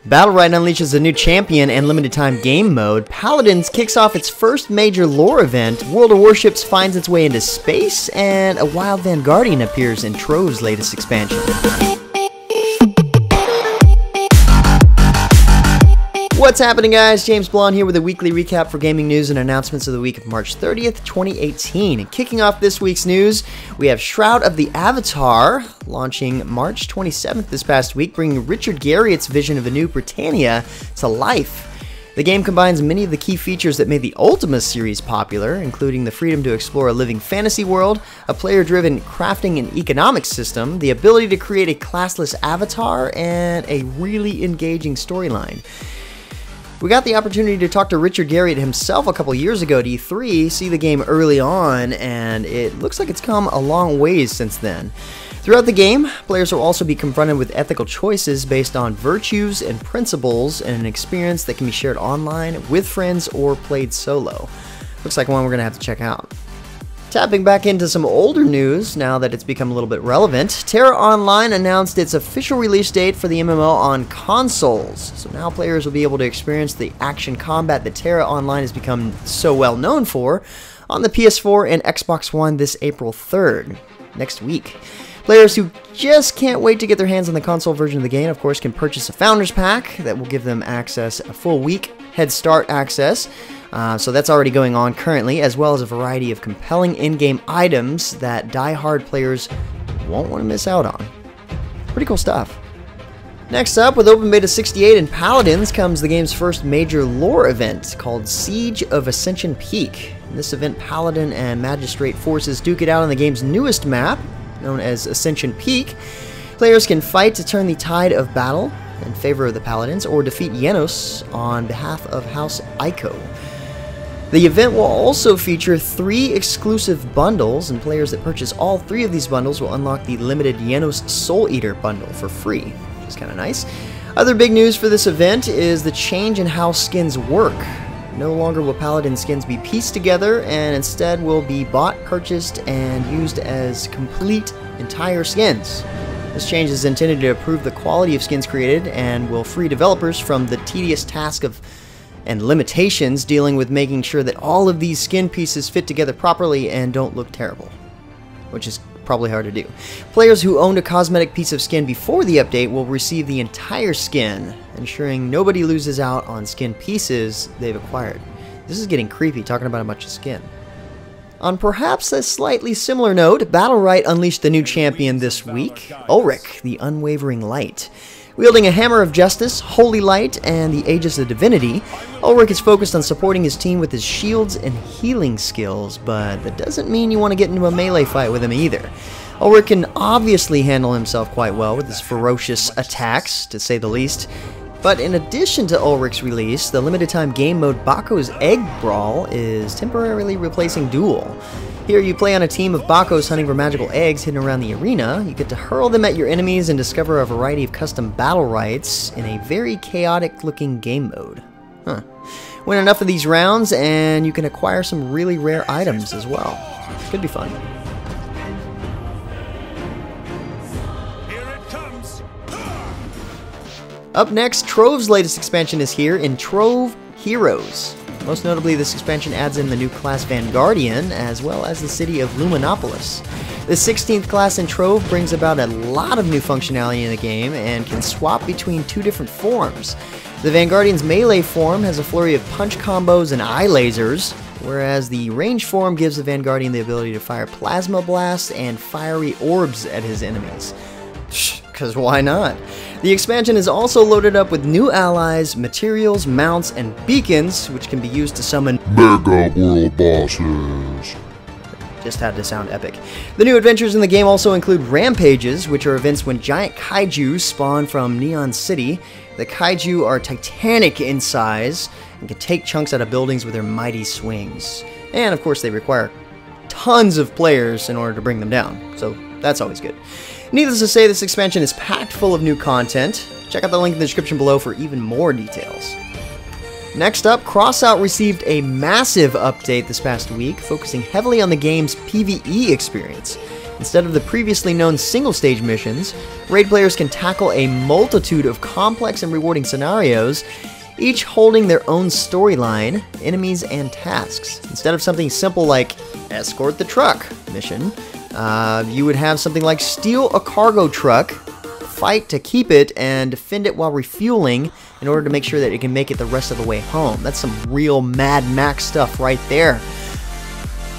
Battlerite unleashes a new champion and limited time game mode. Paladins kicks off its first major lore event. World of Warships finds its way into space, and a wild Vanguardian appears in Trove's latest expansion. What's happening, guys? James Blonde here with a weekly recap for gaming news and announcements of the week of March 30th, 2018. And kicking off this week's news, we have Shroud of the Avatar, launching March 27th this past week, bringing Richard Garriott's vision of a new Britannia to life. The game combines many of the key features that made the Ultima series popular, including the freedom to explore a living fantasy world, a player-driven crafting and economic system, the ability to create a classless avatar, and a really engaging storyline. We got the opportunity to talk to Richard Garriott himself a couple years ago at E3, see the game early on, and it looks like it's come a long ways since then. Throughout the game, players will also be confronted with ethical choices based on virtues and principles, and an experience that can be shared online with friends or played solo. Looks like one we're going to have to check out. Tapping back into some older news, now that it's become a little bit relevant, Tera Online announced its official release date for the MMO on consoles. So now players will be able to experience the action combat that Tera Online has become so well known for on the PS4 and Xbox One this April 3rd, next week. Players who just can't wait to get their hands on the console version of the game, of course, can purchase a Founders Pack that will give them access, a full week head start access. So that's already going on currently, as well as a variety of compelling in-game items that die-hard players won't want to miss out on. Pretty cool stuff. Next up, with Open Beta 68 and Paladins, comes the game's first major lore event called Siege of Ascension Peak. In this event, Paladin and Magistrate forces duke it out on the game's newest map, known as Ascension Peak. Players can fight to turn the tide of battle in favor of the Paladins, or defeat Yenos on behalf of House Ico. The event will also feature 3 exclusive bundles, and players that purchase all 3 of these bundles will unlock the limited Yenos Soul Eater bundle for free, which is kind of nice. Other big news for this event is the change in how skins work. No longer will Paladin skins be pieced together, and instead will be bought, purchased, and used as complete, entire skins. This change is intended to improve the quality of skins created and will free developers from the tedious task of and limitations dealing with making sure that all of these skin pieces fit together properly and don't look terrible, which is probably hard to do. Players who owned a cosmetic piece of skin before the update will receive the entire skin, ensuring nobody loses out on skin pieces they've acquired. This is getting creepy, talking about a bunch of skin. On perhaps a slightly similar note, Battlerite unleashed the new champion this week, Ulrich, the Unwavering Light. Wielding a Hammer of Justice, Holy Light, and the Aegis of Divinity, Ulrich is focused on supporting his team with his shields and healing skills, but that doesn't mean you want to get into a melee fight with him either. Ulrich can obviously handle himself quite well with his ferocious attacks, to say the least. But in addition to Ulrich's release, the limited-time game mode Bako's Egg Brawl is temporarily replacing Duel. Here you play on a team of Bakos hunting for magical eggs hidden around the arena. You get to hurl them at your enemies and discover a variety of custom battle rights in a very chaotic-looking game mode. Win enough of these rounds and you can acquire some really rare items as well. Could be fun. Up next, Trove's latest expansion is here in Trove Heroes. Most notably, this expansion adds in the new class Vanguardian, as well as the city of Luminopolis. The 16th class in Trove brings about a lot of new functionality in the game, and can swap between 2 different forms. The Vanguardian's melee form has a flurry of punch combos and eye lasers, whereas the range form gives the Vanguardian the ability to fire plasma blasts and fiery orbs at his enemies. Because why not? The expansion is also loaded up with new allies, materials, mounts, and beacons, which can be used to summon Mega World Bosses. Just had to sound epic. The new adventures in the game also include rampages, which are events when giant kaiju spawn from Neon City. The kaiju are titanic in size and can take chunks out of buildings with their mighty swings. And of course they require tons of players in order to bring them down, so that's always good. Needless to say, this expansion is packed full of new content. Check out the link in the description below for even more details. Next up, Crossout received a massive update this past week, focusing heavily on the game's PvE experience. Instead of the previously known single-stage missions, raid players can tackle a multitude of complex and rewarding scenarios, each holding their own storyline, enemies, and tasks. Instead of something simple like escort the truck mission, you would have something like steal a cargo truck, fight to keep it, and defend it while refueling in order to make sure that it can make it the rest of the way home. That's some real Mad Max stuff right there.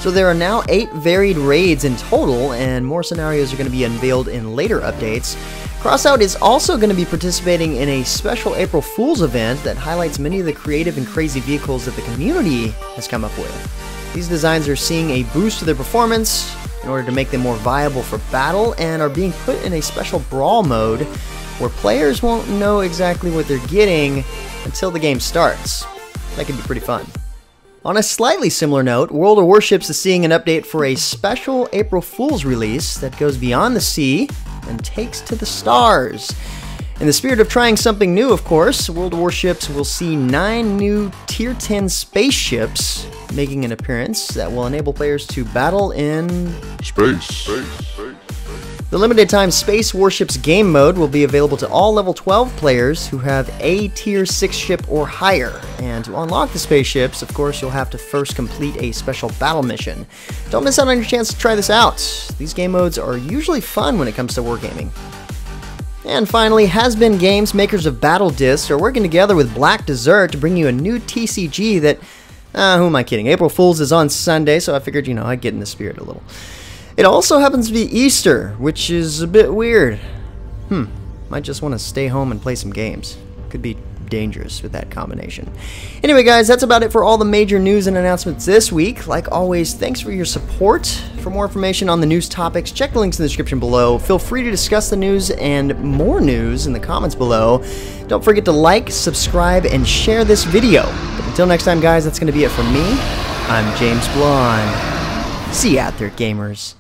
So there are now 8 varied raids in total, and more scenarios are going to be unveiled in later updates. Crossout is also going to be participating in a special April Fool's event that highlights many of the creative and crazy vehicles that the community has come up with. These designs are seeing a boost to their performance in order to make them more viable for battle, and are being put in a special brawl mode where players won't know exactly what they're getting until the game starts. That can be pretty fun. On a slightly similar note, World of Warships is seeing an update for a special April Fool's release that goes beyond the sea and takes to the stars. In the spirit of trying something new, of course, World of Warships will see 9 new Tier 10 spaceships making an appearance that will enable players to battle in space. The limited time Space Warships game mode will be available to all level 12 players who have a tier 6 ship or higher. And to unlock the spaceships, of course, you'll have to first complete a special battle mission. Don't miss out on your chance to try this out. These game modes are usually fun when it comes to wargaming. And finally, Has-Been Games, makers of Battle Discs, are working together with Black Desert to bring you a new TCG that... who am I kidding? April Fool's is on Sunday, so I figured, I'd get in the spirit a little. It also happens to be Easter, which is a bit weird. Might just want to stay home and play some games. Could be dangerous with that combination. Anyway, guys, that's about it for all the major news and announcements this week. Like always, thanks for your support. For more information on the news topics, check the links in the description below. Feel free to discuss the news and more news in the comments below. Don't forget to like, subscribe, and share this video. But until next time, guys, that's going to be it from me. I'm James Blonde. See you out there, gamers.